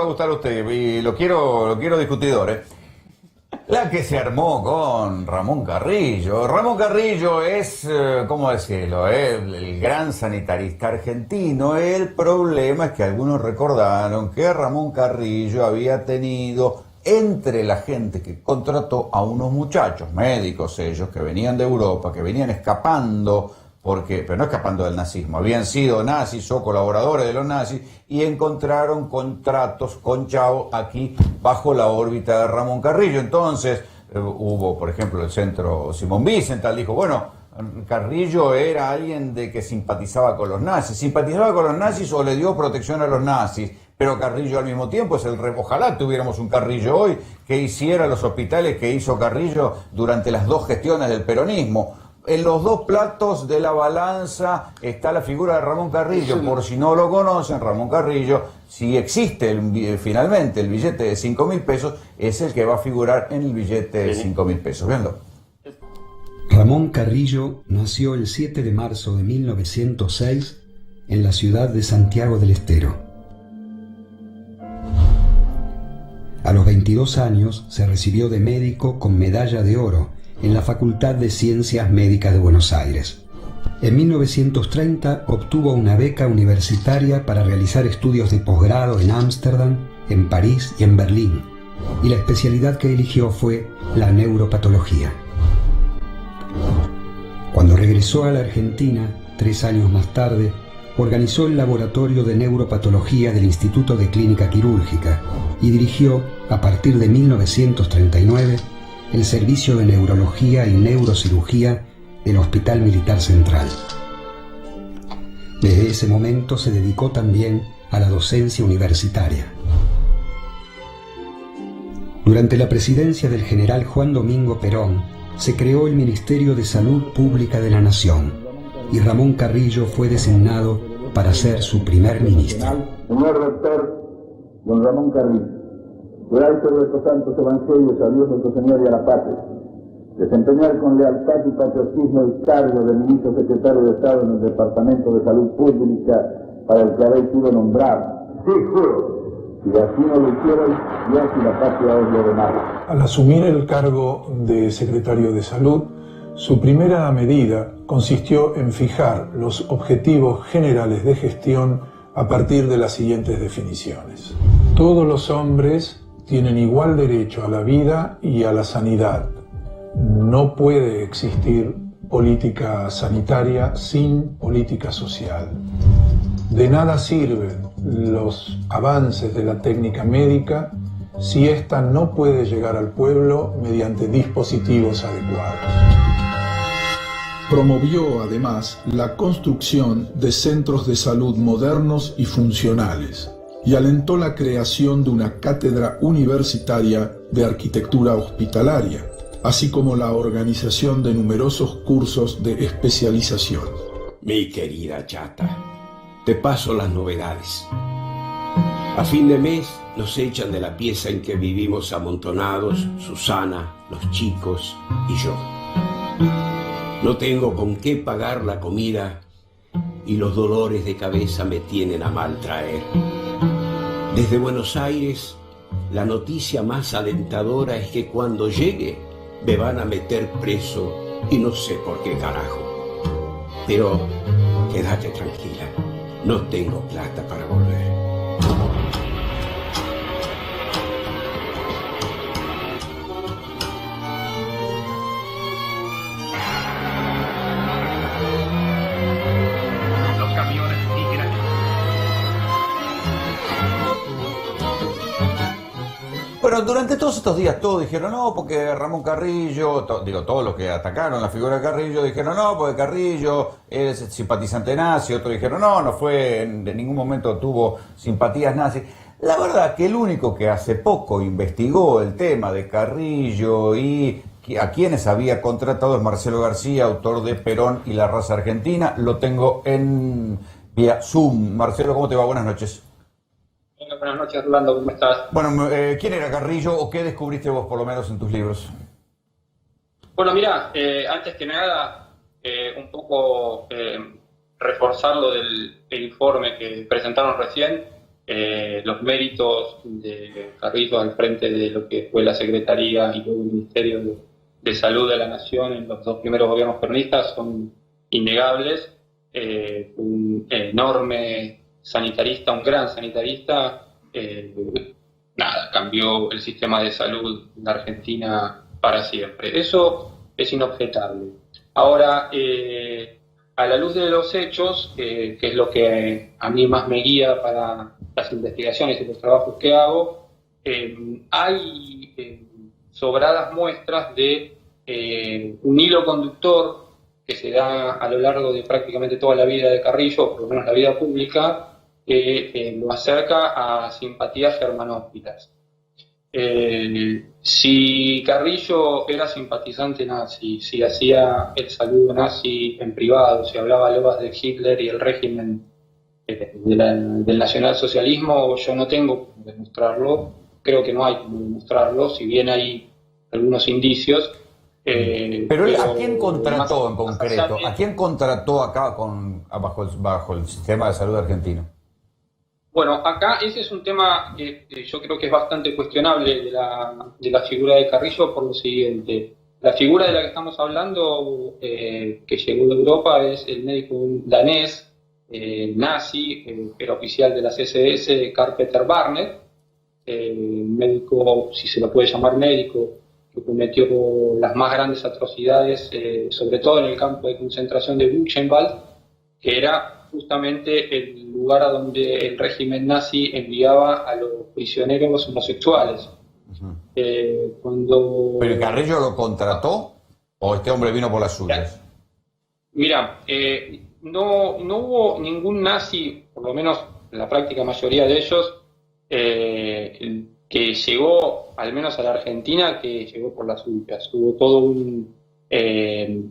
va a gustar a usted y lo quiero discutidor, ¿eh? La que se armó con Ramón Carrillo. Ramón Carrillo es, ¿cómo decirlo? El gran sanitarista argentino. El problema es que algunos recordaron que Ramón Carrillo había tenido entre la gente que contrató a unos muchachos, médicos ellos, que venían de Europa, que venían escapando, pero no escapando del nazismo, habían sido nazis o colaboradores de los nazis y encontraron contratos con chavos aquí bajo la órbita de Ramón Carrillo. Entonces hubo, por ejemplo, el centro Simón Wiesenthal dijo, bueno, Carrillo era alguien de que simpatizaba con los nazis o le dio protección a los nazis, pero Carrillo al mismo tiempo es ojalá tuviéramos un Carrillo hoy que hiciera los hospitales que hizo Carrillo durante las dos gestiones del peronismo. En los dos platos de la balanza está la figura de Ramón Carrillo. Por si no lo conocen, Ramón Carrillo, si existe finalmente el billete de 5.000 pesos, es el que va a figurar en el billete de 5.000 pesos. Véanlo. Ramón Carrillo nació el 7 de marzo de 1906 en la ciudad de Santiago del Estero. A los 22 años se recibió de médico con medalla de oro en la Facultad de Ciencias Médicas de Buenos Aires. En 1930 obtuvo una beca universitaria para realizar estudios de posgrado en Ámsterdam, en París y en Berlín, y la especialidad que eligió fue la neuropatología. Cuando regresó a la Argentina, 3 años más tarde, organizó el laboratorio de neuropatología del Instituto de Clínica Quirúrgica y dirigió, a partir de 1939, el Servicio de Neurología y Neurocirugía del Hospital Militar Central. Desde ese momento se dedicó también a la docencia universitaria. Durante la presidencia del general Juan Domingo Perón, se creó el Ministerio de Salud Pública de la Nación y Ramón Carrillo fue designado para ser su primer ministro. Señor rector, don Ramón Carrillo, juráis sobre estos santos evangelios a Dios nuestro Señor y a la patria, desempeñar con lealtad y patriotismo el cargo de ministro secretario de Estado en el Departamento de Salud Pública para el que habéis sido nombrado. Sí, juro. Si así no lo hicierais, Dios y la patria os lo demanda. Al asumir el cargo de secretario de Salud, su primera medida consistió en fijar los objetivos generales de gestión a partir de las siguientes definiciones. Todos los hombres tienen igual derecho a la vida y a la sanidad. No puede existir política sanitaria sin política social. De nada sirven los avances de la técnica médica si ésta no puede llegar al pueblo mediante dispositivos adecuados. Promovió además la construcción de centros de salud modernos y funcionales y alentó la creación de una cátedra universitaria de arquitectura hospitalaria, así como la organización de numerosos cursos de especialización. Mi querida chata, te paso las novedades. A fin de mes nos echan de la pieza en que vivimos amontonados, Susana, los chicos y yo. No tengo con qué pagar la comida y los dolores de cabeza me tienen a mal traer. Desde Buenos Aires, la noticia más alentadora es que cuando llegue me van a meter preso y no sé por qué carajo. Pero quédate tranquila, no tengo plata para volver. Bueno, durante todos estos días todos dijeron no, porque Ramón Carrillo, todos los que atacaron la figura de Carrillo dijeron no, porque Carrillo es simpatizante nazi, otros dijeron no fue, en ningún momento tuvo simpatías nazis. La verdad que el único que hace poco investigó el tema de Carrillo y a quienes había contratado es Marcelo García, autor de Perón y la raza argentina. Lo tengo en vía Zoom. Marcelo, ¿cómo te va? Buenas noches. Buenas noches, Orlando, ¿cómo estás? Bueno, ¿quién era Carrillo o qué descubriste vos, por lo menos, en tus libros? Bueno, mira, antes que nada, un poco reforzar lo del informe que presentaron recién. los méritos de Carrillo al frente de lo que fue la Secretaría y luego el Ministerio de Salud de la Nación en los dos primeros gobiernos peronistas son innegables. Un enorme sanitarista, un gran sanitarista, cambió el sistema de salud de Argentina para siempre. Eso es inobjetable. Ahora, a la luz de los hechos, que es lo que a mí más me guía para las investigaciones y los trabajos que hago, hay sobradas muestras de un hilo conductor que se da a lo largo de prácticamente toda la vida de Carrillo, por lo menos la vida pública, que lo acerca a simpatías germanófilas. Si Carrillo era simpatizante nazi, si hacía el saludo nazi en privado, si hablaba loas de Hitler y el régimen del nacionalsocialismo, yo no tengo cómo demostrarlo, creo que no hay cómo demostrarlo, si bien hay algunos indicios. Pero él, ¿a quién contrató en concreto? ¿A quién contrató acá bajo el sistema de salud argentino? Bueno, acá ese es un tema que yo creo que es bastante cuestionable de la figura de Carrillo por lo siguiente. La figura de la que estamos hablando, que llegó de Europa, es el médico danés, nazi, que era oficial de la CSS, Karl Peter Barnet, médico, si se lo puede llamar médico, que cometió las más grandes atrocidades, sobre todo en el campo de concentración de Buchenwald, que era justamente el lugar a donde el régimen nazi enviaba a los prisioneros homosexuales. ¿Pero Carrillo lo contrató o este hombre vino por las suyas? Mira, no hubo ningún nazi, por lo menos la práctica mayoría de ellos, que llegó, al menos a la Argentina, que llegó por las suyas. Hubo todo un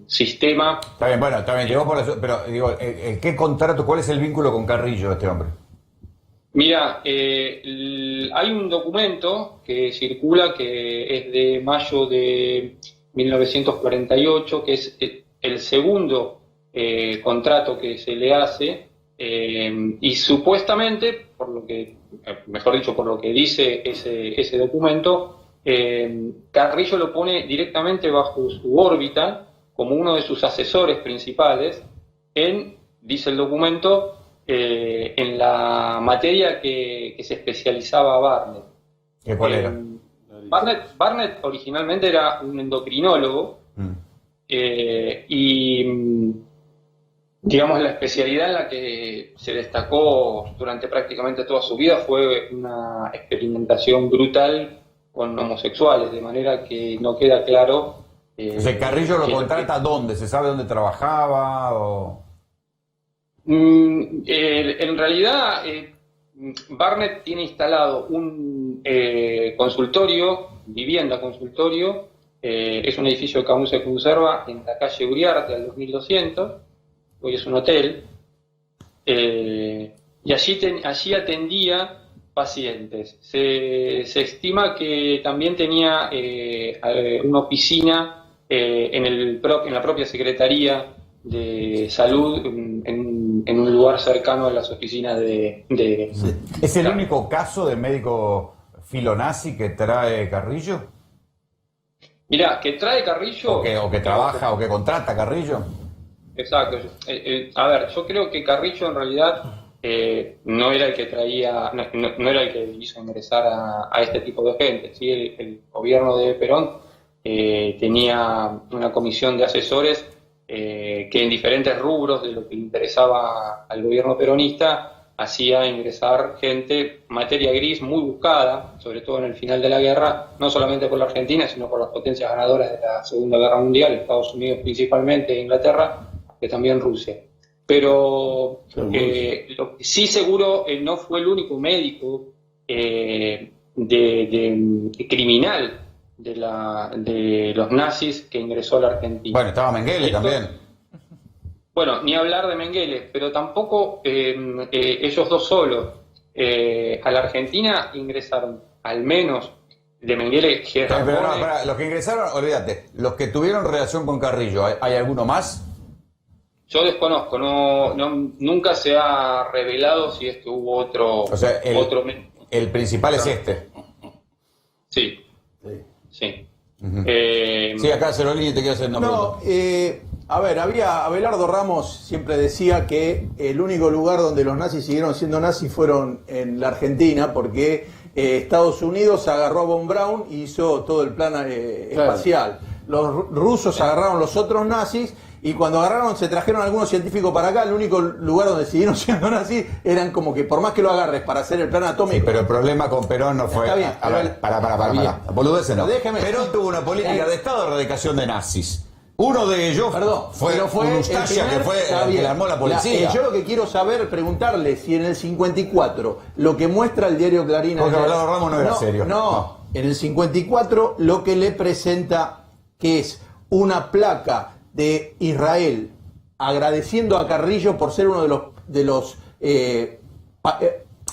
sistema. Está bien, llegó por las, pero digo, ¿qué contrato, cuál es el vínculo con Carrillo de este hombre? Mira, hay un documento que circula que es de mayo de 1948, que es el segundo contrato que se le hace, y supuestamente, por lo que dice ese documento, Carrillo lo pone directamente bajo su órbita como uno de sus asesores principales dice el documento, en la materia que se especializaba Barnet. ¿Qué cuál era? Barnet originalmente era un endocrinólogo, y digamos la especialidad en la que se destacó durante prácticamente toda su vida fue una experimentación brutal con homosexuales, de manera que no queda claro. O sea, ¿Carrillo lo contrata dónde? ¿Se sabe dónde trabajaba? O... en realidad, Barnet tiene instalado un vivienda consultorio, es un edificio que aún se conserva en la calle Uriarte, al 2200, hoy es un hotel, y allí atendía pacientes. Se estima que también tenía una oficina en la propia Secretaría de Salud, en un lugar cercano a las oficinas de... ¿Es el único caso de médico filonazi que trae Carrillo? Mirá, que trae Carrillo... O que trabaja o que contrata Carrillo. Exacto. A ver, yo creo que Carrillo en realidad no era el que traía, no era el que hizo ingresar a este tipo de gente. ¿Sí? El gobierno de Perón tenía una comisión de asesores que en diferentes rubros de lo que le interesaba al gobierno peronista hacía ingresar gente, materia gris muy buscada, sobre todo en el final de la guerra, no solamente por la Argentina, sino por las potencias ganadoras de la Segunda Guerra Mundial, Estados Unidos principalmente, Inglaterra, que también Rusia. Pero lo que sí seguro no fue el único médico criminal de los nazis que ingresó a la Argentina. Bueno, estaba Mengele también. Bueno, ni hablar de Mengele, pero tampoco ellos dos solos. A la Argentina ingresaron al menos de Mengele. Los que ingresaron, olvídate, los que tuvieron relación con Carrillo, ¿hay alguno más? Yo desconozco, nunca se ha revelado si es que hubo otro... O sea, el principal es este. Sí. Sí. Uh-huh. Sí, acá Cerolini te quiero hacer una pregunta. A ver, Abelardo Ramos siempre decía que el único lugar donde los nazis siguieron siendo nazis fueron en la Argentina, porque Estados Unidos agarró a Von Braun y hizo todo el plan espacial. Los rusos agarraron los otros nazis, y cuando agarraron, se trajeron algunos científicos para acá. El único lugar donde siguieron siendo nazis eran como que, por más que lo agarres para hacer el plan atómico... Sí, pero el problema con Perón no fue... Está bien, a ver, para. Boludeces no. Déjeme. Perón tuvo una política de Estado de erradicación de nazis. Uno de ellos fue Ustashia, que fue el que le armó la policía. Yo lo que quiero saber, preguntarle si en el 54, lo que muestra el diario Clarín... Porque Abelardo Ramos no era serio. No, en el 54 lo que le presenta, que es una placa de Israel agradeciendo a Carrillo por ser uno de los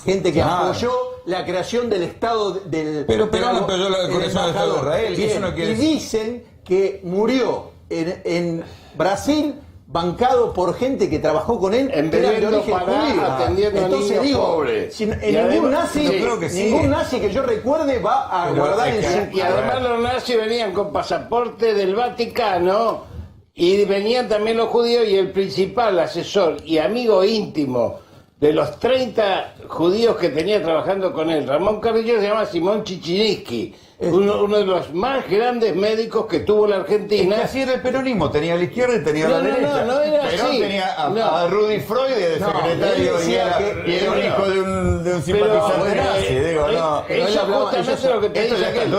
gente que apoyó la creación del Estado del... Pero Perón apoyó la creación del Estado de Israel. Bien, eso no quiere y dicen que murió en Brasil bancado por gente que trabajó con él, en que era de origen judío. Atendiendo Entonces a niños digo, pobres. Ningún nazi, yo creo que sí. ningún nazi que yo recuerde va a guardar en su... Y además los nazis venían con pasaporte del Vaticano, y venían también los judíos, y el principal asesor y amigo íntimo de los 30 judíos que tenía trabajando con él, Ramón Carrillo, se llama Simón Chichirinsky, uno de los más grandes médicos que tuvo la Argentina. Es que así era el peronismo, tenía la izquierda y tenía la derecha. No era Perón así. tenía a Rudy Freud de secretario y era un hijo de un simpatizante nazi. Digo, no. Eso es justamente lo que te dice aquel.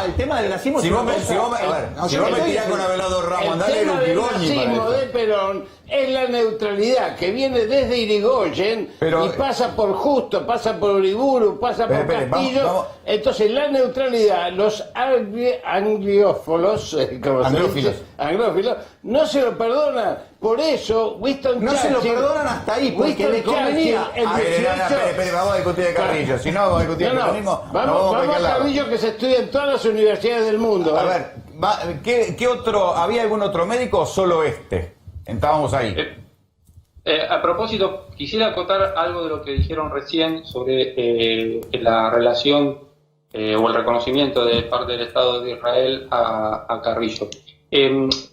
El tema del nazismo... Si vos me tirás con Abelardo Ramos, andale el un tema del Pigoñi nazismo de Perón es la neutralidad que viene desde Irigoyen y pasa por Justo, pasa por Uriburu, pasa por Castillo. Vamos. Entonces la neutralidad, los angliófilos, no se lo perdonan. Por eso Winston no Churchill, se lo perdonan hasta ahí, porque le convenía. Vamos a discutir de Carrillo. Si no, vamos a discutir de peronismo. Vamos a Carrillo, que se estudia en todas las universidades del mundo. A ver, ¿qué otro? ¿Había algún otro médico o solo este? Estábamos ahí. A propósito, quisiera acotar algo de lo que dijeron recién sobre la relación o el reconocimiento de parte del Estado de Israel a Carrillo.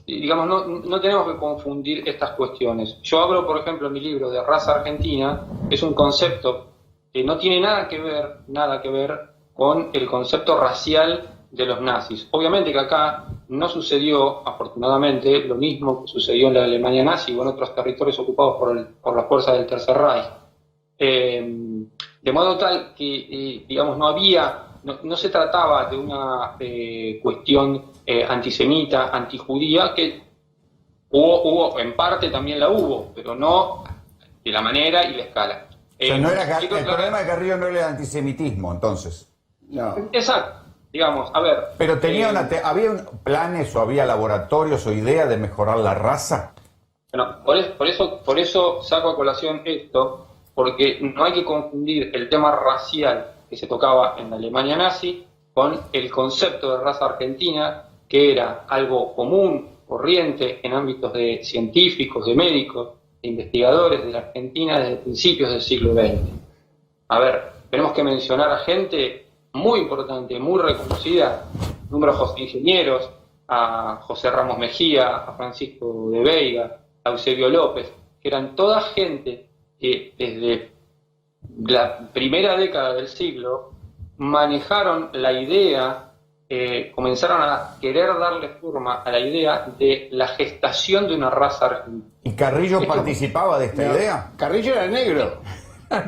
Digamos, no tenemos que confundir estas cuestiones. Yo hablo, por ejemplo, en mi libro de raza argentina, es un concepto que no tiene nada que ver con el concepto racial de los nazis. Obviamente que acá no sucedió, afortunadamente, lo mismo que sucedió en la Alemania nazi o en otros territorios ocupados por las fuerzas del Tercer Reich. De modo tal que, digamos, no se trataba de una cuestión antisemita, antijudía, que hubo, en parte también la hubo, pero no de la manera y la escala. O sea, el problema de Carrillo no era el antisemitismo, entonces. No. Exacto. Digamos, a ver... Pero ¿había planes o había laboratorios o ideas de mejorar la raza? Bueno, por eso saco a colación esto, porque no hay que confundir el tema racial que se tocaba en la Alemania nazi con el concepto de raza argentina, que era algo común, corriente, en ámbitos de científicos, de médicos, de investigadores de la Argentina desde principios del siglo XX. A ver, tenemos que mencionar a gente muy importante, muy reconocida, numerosos ingenieros, a José Ramos Mejía, a Francisco de Veiga, a Eusebio López, que eran toda gente que desde la primera década del siglo manejaron la idea, comenzaron a querer darle forma a la idea de la gestación de una raza argentina. ¿Y Carrillo participaba de esta idea? Carrillo era negro. Era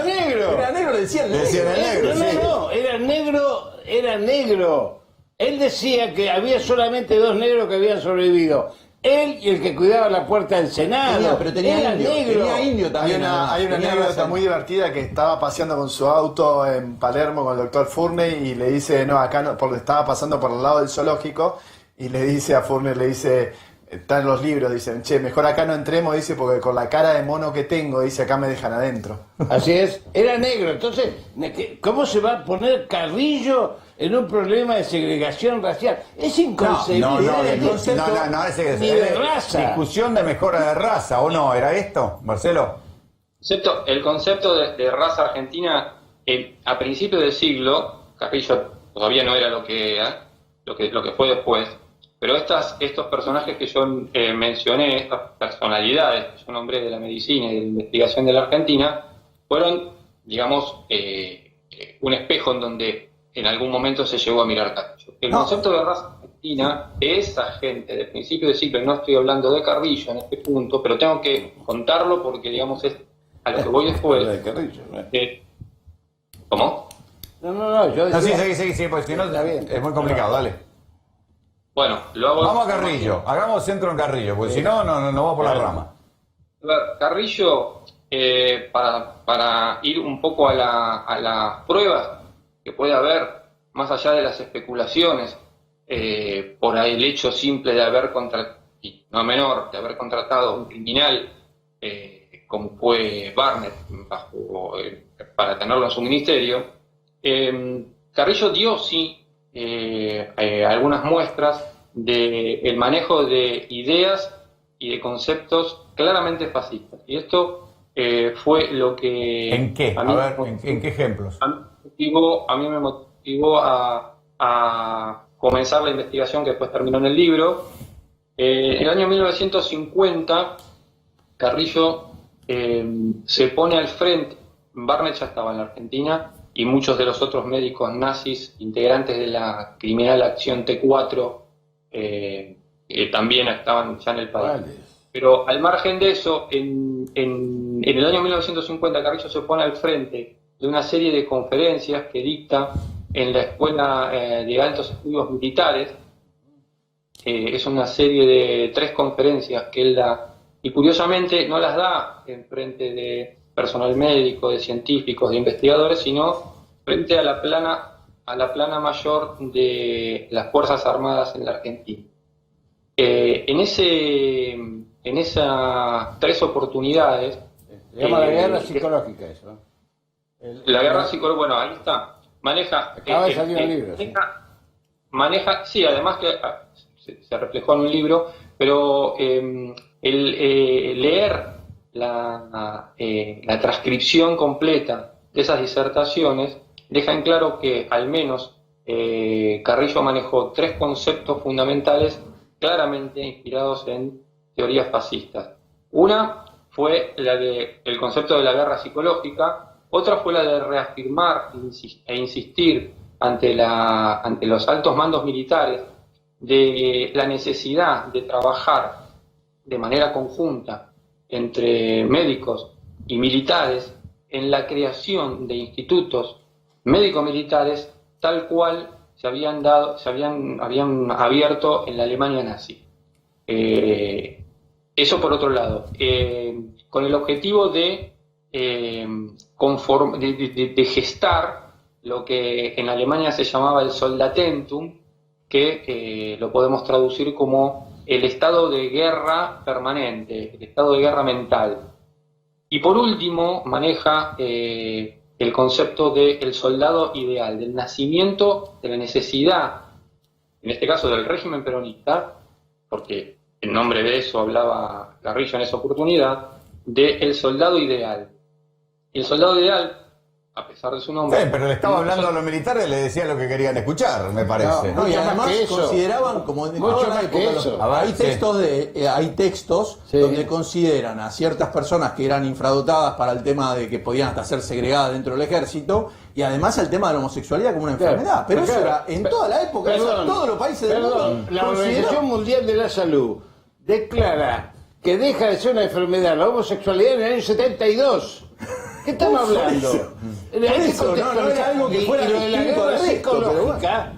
negro. Era negro, le decían negro. No, era negro. Él decía que había solamente 2 negros que habían sobrevivido. Él y el que cuidaba la puerta del Senado. Pero tenía indio también. Hay una anécdota muy divertida, que estaba paseando con su auto en Palermo con el doctor Furney y le dice, no, acá no, porque estaba pasando por el lado del zoológico, y le dice a Furney, está en los libros, dicen, che, mejor acá no entremos, dice, porque con la cara de mono que tengo, dice, acá me dejan adentro. Así es, era negro. Entonces, ¿cómo se va a poner Carrillo en un problema de segregación racial? Es inconcebible. Ni de raza. Discusión de mejora de raza, ¿o no? ¿Era esto, Marcelo? El concepto de raza argentina, a principios del siglo, Carrillo todavía no era lo que fue después, pero estos personajes que yo mencioné, estas personalidades que yo nombré de la medicina y de la investigación de la Argentina, fueron, digamos, un espejo en donde en algún momento se llegó a mirar Carrillo. El concepto de raza argentina, esa gente de principio del siglo, y no estoy hablando de Carrillo en este punto, pero tengo que contarlo porque, digamos, es a lo que voy después. De Carrillo, ¿Cómo? No, yo decía... Sí, porque si no es muy complicado, dale. Bueno, lo hago... Vamos a Carrillo, hagamos centro en Carrillo, porque si no, no vamos por la rama. A ver, Carrillo, para ir un poco a las pruebas que puede haber, más allá de las especulaciones, por el hecho simple de haber contratado, y no menor, de haber contratado a un criminal, como fue Barnett, para tenerlo en su ministerio, Carrillo dio sí algunas muestras del manejo de ideas y de conceptos claramente fascistas. Y esto fue lo que... ¿En qué? ¿En qué ejemplos? A mí me motivó a comenzar la investigación que después terminó en el libro. En el año 1950, Carrillo se pone al frente. Barnett ya estaba en la Argentina y muchos de los otros médicos nazis integrantes de la criminal acción T4 también estaban ya en el país. Vale. Pero al margen de eso, en el año 1950 Carrillo se pone al frente de una serie de conferencias que dicta en la Escuela de Altos Estudios Militares. Es una serie de 3 conferencias que él da, y curiosamente no las da en frente de personal médico, de científicos, de investigadores, sino frente a la plana mayor de las Fuerzas Armadas en la Argentina. En esas 3 oportunidades... Se llama la guerra psicológica eso, ¿no? La guerra psicológica, bueno, ahí está. Acaba de salir un libro. Maneja, sí, además que se reflejó en un libro, pero leer la transcripción completa de esas disertaciones deja en claro que al menos Carrillo manejó 3 conceptos fundamentales claramente inspirados en teorías fascistas. Una fue la del concepto de la guerra psicológica, otra fue la de reafirmar e insistir ante los altos mandos militares de la necesidad de trabajar de manera conjunta entre médicos y militares en la creación de institutos médico-militares tal cual se habían abierto en la Alemania nazi. Eso por otro lado, con el objetivo de gestar lo que en Alemania se llamaba el Soldatentum, que lo podemos traducir como el estado de guerra permanente, el estado de guerra mental. Y por último maneja el concepto del soldado ideal, del nacimiento de la necesidad, en este caso del régimen peronista, porque en nombre de eso hablaba Carrillo en esa oportunidad, del soldado ideal. Y el soldado ideal, a pesar de su nombre... Sí, pero le estaba hablando a los militares, le decía lo que querían escuchar, me parece. No, y además consideraban, como en toda la época, hay textos sí, donde consideran a ciertas personas que eran infradotadas para el tema de que podían hasta ser segregadas dentro del ejército, y además el tema de la homosexualidad como una enfermedad. Pero eso era en toda la época, en todos los países del mundo. La Organización Mundial de la Salud declara que deja de ser una enfermedad la homosexualidad en el año 72. ¿Qué estamos hablando? Eso, no era algo que fuera lo de la guerra psicológica.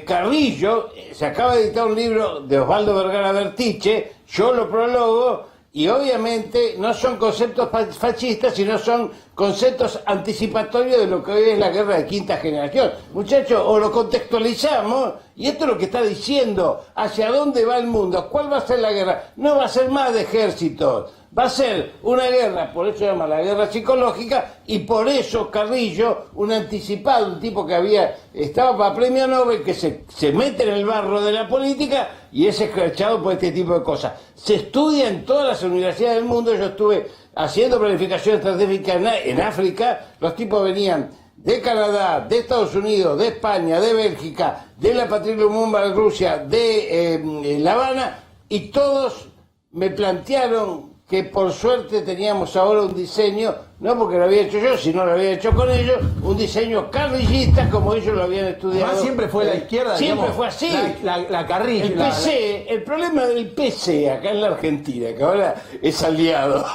Carrillo se acaba de editar un libro de Osvaldo Vergara Bertiche, yo lo prologo, y obviamente no son conceptos fascistas, sino son conceptos anticipatorios de lo que hoy es la guerra de quinta generación. Muchachos, o lo contextualizamos, y esto es lo que está diciendo, hacia dónde va el mundo, cuál va a ser la guerra. No va a ser más de ejércitos, va a ser una guerra, por eso se llama la guerra psicológica, y por eso Carrillo, un anticipado, un tipo que estaba para premio Nobel, que se mete en el barro de la política y es escrachado por este tipo de cosas. Se estudia en todas las universidades del mundo. Yo estuve haciendo planificación estratégica en África. Los tipos venían de Canadá, de Estados Unidos, de España, de Bélgica, de la Patria Lumumba de Rusia, de La Habana, y todos me plantearon que por suerte teníamos ahora un diseño, no porque lo había hecho yo, sino lo había hecho con ellos, un diseño carrillista como ellos lo habían estudiado. Además, siempre fue la izquierda, siempre digamos, fue así. La Carrillo. El PC, el problema del PC acá en la Argentina, que ahora es aliado,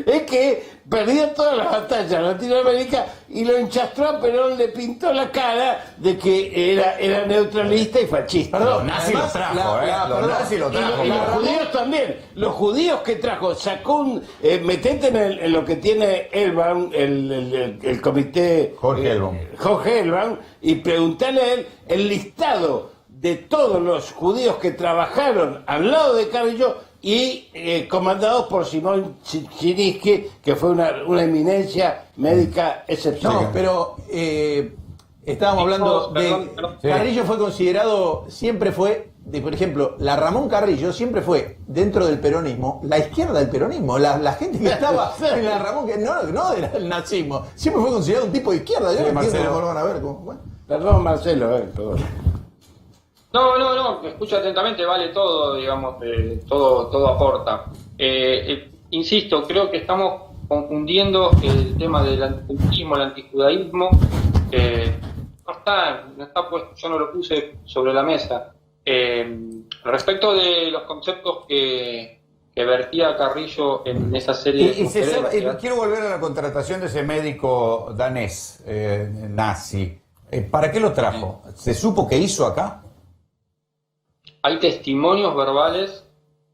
es que perdió todas las batallas en Latinoamérica y lo enchastró a Perón, le pintó la cara de que era neutralista y fascista. Perdón, nazi lo trajo, los nazis lo trajo. Y los judíos también. Los judíos que trajo, sacó metete en lo que tiene Hellbaum, el comité Jorge Hellbaum, y preguntale a él el listado de todos los judíos que trabajaron al lado de Carrillo y comandados por Simón Chiniski, que fue una eminencia médica excepcional. No, pero estábamos hablando de... Carrillo fue considerado, siempre fue, por ejemplo, la Ramón Carrillo siempre fue, dentro del peronismo, la izquierda del peronismo. La gente que estaba en la Ramón, que no era el nazismo, siempre fue considerado un tipo de izquierda. Yo no entiendo cómo lo van a ver. Bueno. Perdón, Marcelo, perdón. No, escucha atentamente, vale todo, digamos, todo aporta. Insisto, creo que estamos confundiendo el tema del antisemitismo, el antijudaísmo. No está puesto, yo no lo puse sobre la mesa. Respecto de los conceptos que vertía Carrillo en esa serie de conferencias. Quiero volver a la contratación de ese médico danés, nazi. ¿Para qué lo trajo? ¿Se supo qué hizo acá? Hay testimonios verbales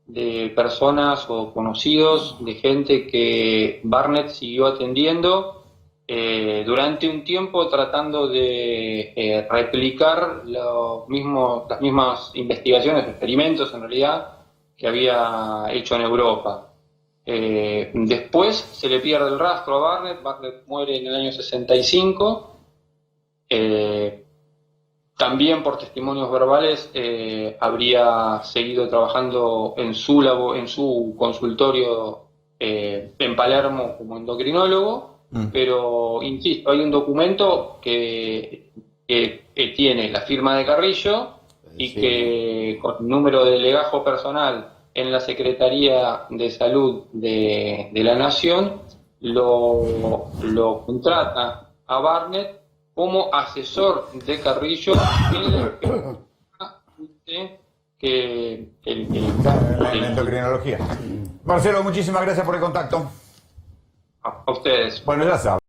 de personas o conocidos de gente que Barnett siguió atendiendo durante un tiempo, tratando de replicar las mismas investigaciones, experimentos en realidad, que había hecho en Europa. Después se le pierde el rastro a Barnett. Barnett muere en el año 65. También por testimonios verbales habría seguido trabajando en su consultorio en Palermo como endocrinólogo, pero insisto, hay un documento que tiene la firma de Carrillo y que con número de legajo personal en la Secretaría de Salud de la Nación lo contrata a Barnett como asesor de Carrillo en la endocrinología. Marcelo, muchísimas gracias por el contacto. A ustedes. Bueno, ya saben.